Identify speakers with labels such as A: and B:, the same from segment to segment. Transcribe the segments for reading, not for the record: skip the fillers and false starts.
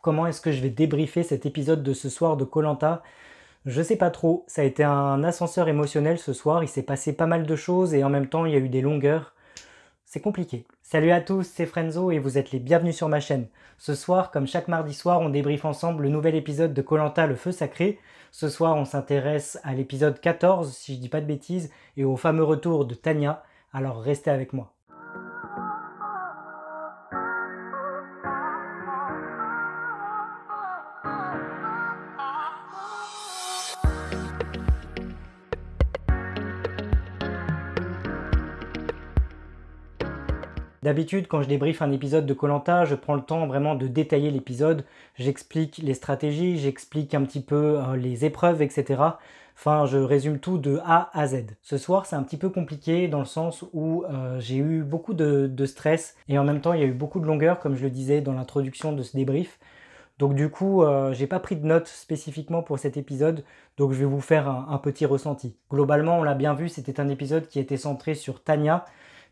A: Comment est-ce que je vais débriefer cet épisode de ce soir de koh? Je sais pas trop, ça a été un ascenseur émotionnel ce soir, il s'est passé pas mal de choses et en même temps il y a eu des longueurs. C'est compliqué. Salut à tous, c'est Frenzo et vous êtes les bienvenus sur ma chaîne. Ce soir, comme chaque mardi soir, on débriefe ensemble le nouvel épisode de koh le feu sacré. Ce soir, on s'intéresse à l'épisode 14, si je dis pas de bêtises, et au fameux retour de Tanya. Alors restez avec moi. D'habitude, quand je débriefe un épisode de koh, je prends le temps vraiment de détailler l'épisode, j'explique les stratégies, j'explique un petit peu les épreuves, etc. Enfin, je résume tout de A à Z. Ce soir, c'est un petit peu compliqué dans le sens où j'ai eu beaucoup de stress et en même temps, il y a eu beaucoup de longueur, comme je le disais dans l'introduction de ce débrief. Donc du coup, j'ai pas pris de notes spécifiquement pour cet épisode, donc je vais vous faire un petit ressenti. Globalement, on l'a bien vu, c'était un épisode qui était centré sur Tanya.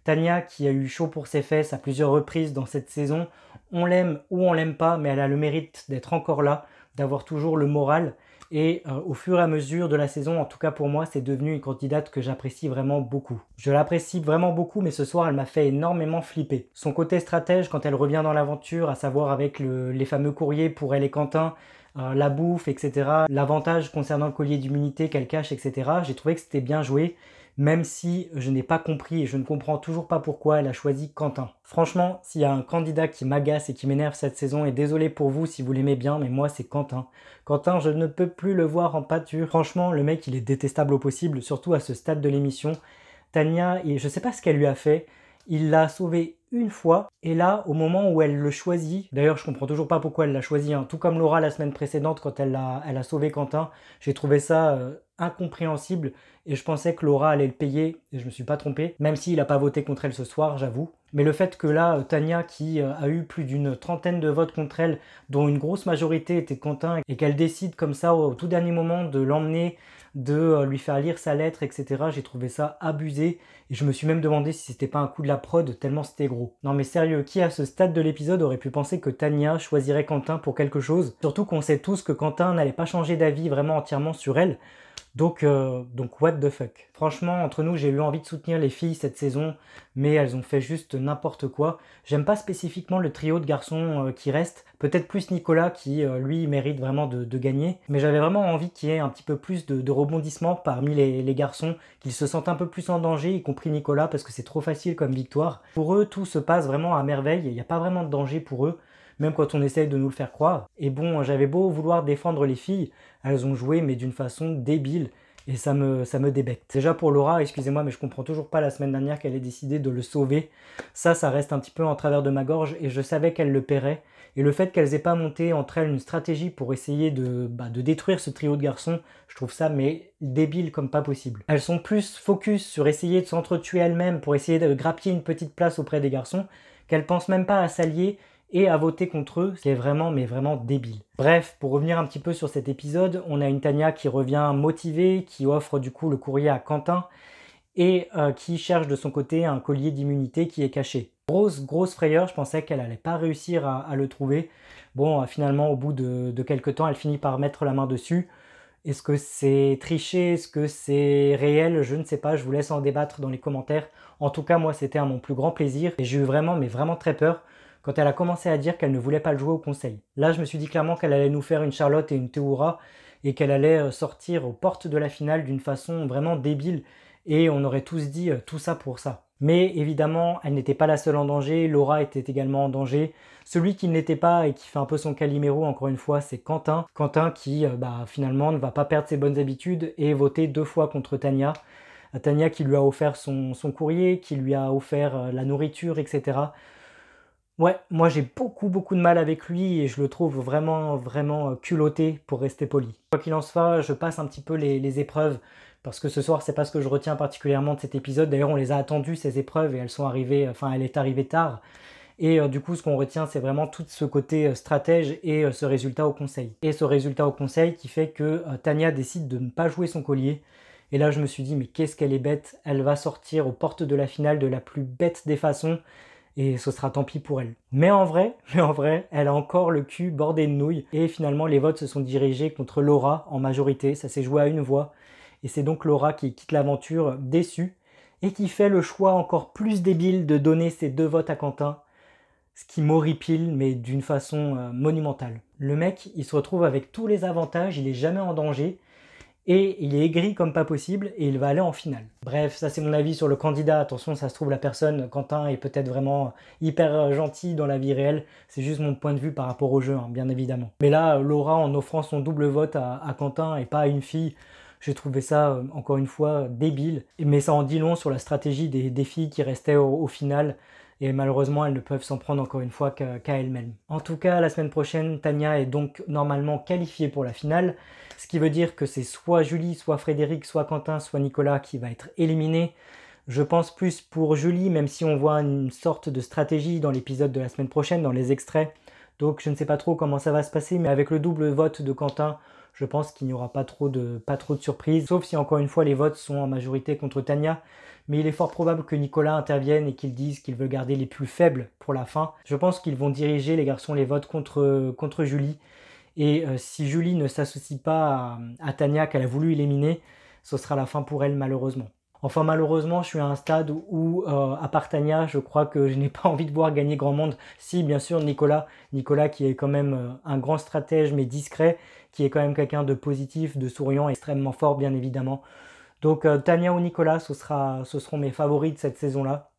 A: Tanya qui a eu chaud pour ses fesses à plusieurs reprises dans cette saison. On l'aime ou on l'aime pas, mais elle a le mérite d'être encore là, d'avoir toujours le moral. Et au fur et à mesure de la saison, en tout cas pour moi, c'est devenu une candidate que j'apprécie vraiment beaucoup. Je l'apprécie vraiment beaucoup, mais ce soir, elle m'a fait énormément flipper. Son côté stratège, quand elle revient dans l'aventure, à savoir avec les fameux courriers pour elle et Quentin, la bouffe, etc. L'avantage concernant le collier d'immunité qu'elle cache, etc. J'ai trouvé que c'était bien joué, même si je n'ai pas compris et je ne comprends toujours pas pourquoi elle a choisi Quentin. Franchement, s'il y a un candidat qui m'agace et qui m'énerve cette saison, et désolé pour vous si vous l'aimez bien, mais moi c'est Quentin. Quentin, je ne peux plus le voir en pâture. Franchement, le mec il est détestable au possible, surtout à ce stade de l'émission. Tanya, et je sais pas ce qu'elle lui a fait, il l'a sauvée une fois, et là, au moment où elle le choisit, d'ailleurs je comprends toujours pas pourquoi elle l'a choisi, hein, tout comme Laura la semaine précédente quand elle a sauvé Quentin, j'ai trouvé ça incompréhensible, et je pensais que Laura allait le payer, et je me suis pas trompé, même s'il a pas voté contre elle ce soir, j'avoue. Mais le fait que là, Tanya, qui a eu plus d'une trentaine de votes contre elle, dont une grosse majorité était Quentin, et qu'elle décide comme ça au tout dernier moment de l'emmener, de lui faire lire sa lettre, etc. J'ai trouvé ça abusé et je me suis même demandé si c'était pas un coup de la prod tellement c'était gros. Non mais sérieux, qui à ce stade de l'épisode aurait pu penser que Tanya choisirait Quentin pour quelque chose? Surtout qu'on sait tous que Quentin n'allait pas changer d'avis vraiment entièrement sur elle. Donc what the fuck. Franchement, entre nous, j'ai eu envie de soutenir les filles cette saison, mais elles ont fait juste n'importe quoi. J'aime pas spécifiquement le trio de garçons qui reste, peut-être plus Nicolas qui, lui, mérite vraiment de gagner, mais j'avais vraiment envie qu'il y ait un petit peu plus de rebondissement parmi les garçons, qu'ils se sentent un peu plus en danger, y compris Nicolas, parce que c'est trop facile comme victoire. Pour eux, tout se passe vraiment à merveille, il n'y a pas vraiment de danger pour eux, même quand on essaye de nous le faire croire. Et bon, j'avais beau vouloir défendre les filles, elles ont joué mais d'une façon débile et ça me débecte. Déjà pour Laura, excusez-moi mais je comprends toujours pas la semaine dernière qu'elle ait décidé de le sauver. Ça reste un petit peu en travers de ma gorge et je savais qu'elle le paierait. Et le fait qu'elles aient pas monté entre elles une stratégie pour essayer de détruire ce trio de garçons, je trouve ça mais débile comme pas possible. Elles sont plus focus sur essayer de s'entretuer elles-mêmes pour essayer de grappiller une petite place auprès des garçons qu'elles pensent même pas à s'allier et à voter contre eux, ce qui est vraiment, mais vraiment débile. Bref, pour revenir un petit peu sur cet épisode, on a une Tanya qui revient motivée, qui offre du coup le courrier à Quentin, et qui cherche de son côté un collier d'immunité qui est caché. Grosse frayeur, je pensais qu'elle allait pas réussir à le trouver. Bon, finalement, au bout de quelques temps, elle finit par mettre la main dessus. Est-ce que c'est triché? Est-ce que c'est réel? Je ne sais pas, je vous laisse en débattre dans les commentaires. En tout cas, moi, c'était à mon plus grand plaisir, et j'ai eu vraiment, mais vraiment très peur quand elle a commencé à dire qu'elle ne voulait pas le jouer au conseil. Là, je me suis dit clairement qu'elle allait nous faire une Charlotte et une Théoura et qu'elle allait sortir aux portes de la finale d'une façon vraiment débile et on aurait tous dit tout ça pour ça. Mais évidemment, elle n'était pas la seule en danger, Laura était également en danger. Celui qui ne l'était pas et qui fait un peu son Calimero, encore une fois, c'est Quentin. Quentin qui, finalement, ne va pas perdre ses bonnes habitudes et voter 2 fois contre Tanya. Tanya qui lui a offert son courrier, qui lui a offert la nourriture, etc. Ouais, moi j'ai beaucoup de mal avec lui et je le trouve vraiment culotté pour rester poli. Quoi qu'il en soit, je passe un petit peu les épreuves parce que ce soir c'est pas ce que je retiens particulièrement de cet épisode. D'ailleurs on les a attendues ces épreuves et elles sont arrivées, enfin elle est arrivée tard. Et du coup ce qu'on retient c'est vraiment tout ce côté stratège et ce résultat au conseil. Et ce résultat au conseil qui fait que Tanya décide de ne pas jouer son collier. Et là je me suis dit mais qu'est-ce qu'elle est bête, elle va sortir aux portes de la finale de la plus bête des façons. et ce sera tant pis pour elle. Mais en vrai, elle a encore le cul bordé de nouilles, et finalement les votes se sont dirigés contre Laura en majorité, ça s'est joué à une voix, et c'est donc Laura qui quitte l'aventure déçue, et qui fait le choix encore plus débile de donner ses 2 votes à Quentin, ce qui m'horripile, mais d'une façon monumentale. Le mec, il se retrouve avec tous les avantages, il est jamais en danger, et il est aigri comme pas possible, et il va aller en finale. Bref, ça c'est mon avis sur le candidat. Attention, ça se trouve la personne, Quentin, est peut-être vraiment hyper gentil dans la vie réelle, c'est juste mon point de vue par rapport au jeu, hein, bien évidemment. Mais là, Laura, en offrant son double vote à Quentin et pas à une fille, j'ai trouvé ça, encore une fois, débile. Mais ça en dit long sur la stratégie des filles qui restaient au final, et malheureusement, elles ne peuvent s'en prendre encore une fois qu'à elles-mêmes. En tout cas, la semaine prochaine, Tania est donc normalement qualifiée pour la finale, ce qui veut dire que c'est soit Julie, soit Frédéric, soit Quentin, soit Nicolas qui va être éliminé. Je pense plus pour Julie, même si on voit une sorte de stratégie dans l'épisode de la semaine prochaine, dans les extraits. Donc je ne sais pas trop comment ça va se passer, mais avec le double vote de Quentin, je pense qu'il n'y aura pas trop de surprises, sauf si encore une fois les votes sont en majorité contre Tania. Mais il est fort probable que Nicolas intervienne et qu'il dise qu'il veut garder les plus faibles pour la fin. Je pense qu'ils vont diriger, les garçons, les votes contre Julie. Et si Julie ne s'associe pas à Tania qu'elle a voulu éliminer, ce sera la fin pour elle malheureusement. Enfin malheureusement, je suis à un stade où, à part Tania, je crois que je n'ai pas envie de voir gagner grand monde. Si, bien sûr, Nicolas qui est quand même un grand stratège mais discret, qui est quand même quelqu'un de positif, de souriant, extrêmement fort bien évidemment. Donc Tania ou Nicolas, ce seront mes favoris de cette saison-là.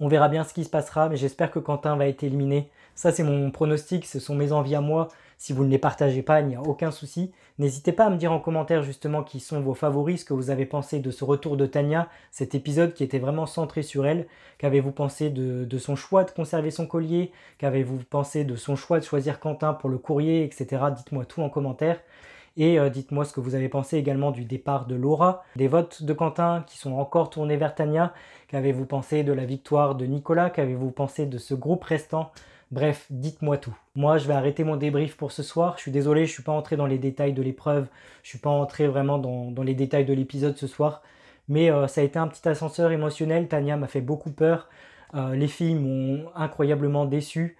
A: On verra bien ce qui se passera, mais j'espère que Quentin va être éliminé. Ça, c'est mon pronostic, ce sont mes envies à moi. Si vous ne les partagez pas, il n'y a aucun souci. N'hésitez pas à me dire en commentaire justement qui sont vos favoris, ce que vous avez pensé de ce retour de Tania, cet épisode qui était vraiment centré sur elle. Qu'avez-vous pensé de son choix de conserver son collier? Qu'avez-vous pensé de son choix de choisir Quentin pour le courrier, etc. Dites-moi tout en commentaire. Et dites-moi ce que vous avez pensé également du départ de Laura, des votes de Quentin qui sont encore tournés vers Tania. Qu'avez-vous pensé de la victoire de Nicolas? Qu'avez-vous pensé de ce groupe restant? Bref, dites-moi tout. Moi, je vais arrêter mon débrief pour ce soir. Je suis désolé, je ne suis pas entré dans les détails de l'épreuve. Je ne suis pas entré vraiment dans les détails de l'épisode ce soir. Mais ça a été un petit ascenseur émotionnel. Tania m'a fait beaucoup peur. Les filles m'ont incroyablement déçu.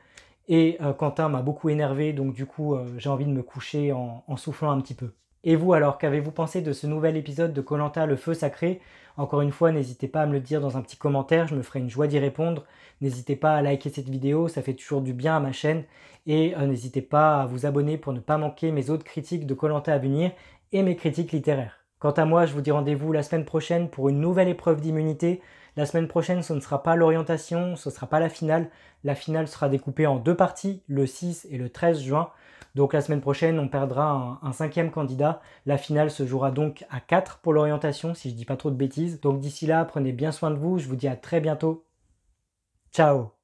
A: Et Quentin m'a beaucoup énervé, donc du coup j'ai envie de me coucher en soufflant un petit peu. Et vous alors, qu'avez-vous pensé de ce nouvel épisode de koh Le Feu Sacré? Encore une fois, n'hésitez pas à me le dire dans un petit commentaire, je me ferai une joie d'y répondre. N'hésitez pas à liker cette vidéo, ça fait toujours du bien à ma chaîne. Et n'hésitez pas à vous abonner pour ne pas manquer mes autres critiques de koh à venir et mes critiques littéraires. Quant à moi, je vous dis rendez-vous la semaine prochaine pour une nouvelle épreuve d'immunité. La semaine prochaine, ce ne sera pas l'orientation, ce ne sera pas la finale. La finale sera découpée en 2 parties, le 6 et le 13 juin. Donc la semaine prochaine, on perdra un 5e candidat. La finale se jouera donc à 4 pour l'orientation, si je ne dis pas trop de bêtises. Donc d'ici là, prenez bien soin de vous. Je vous dis à très bientôt. Ciao!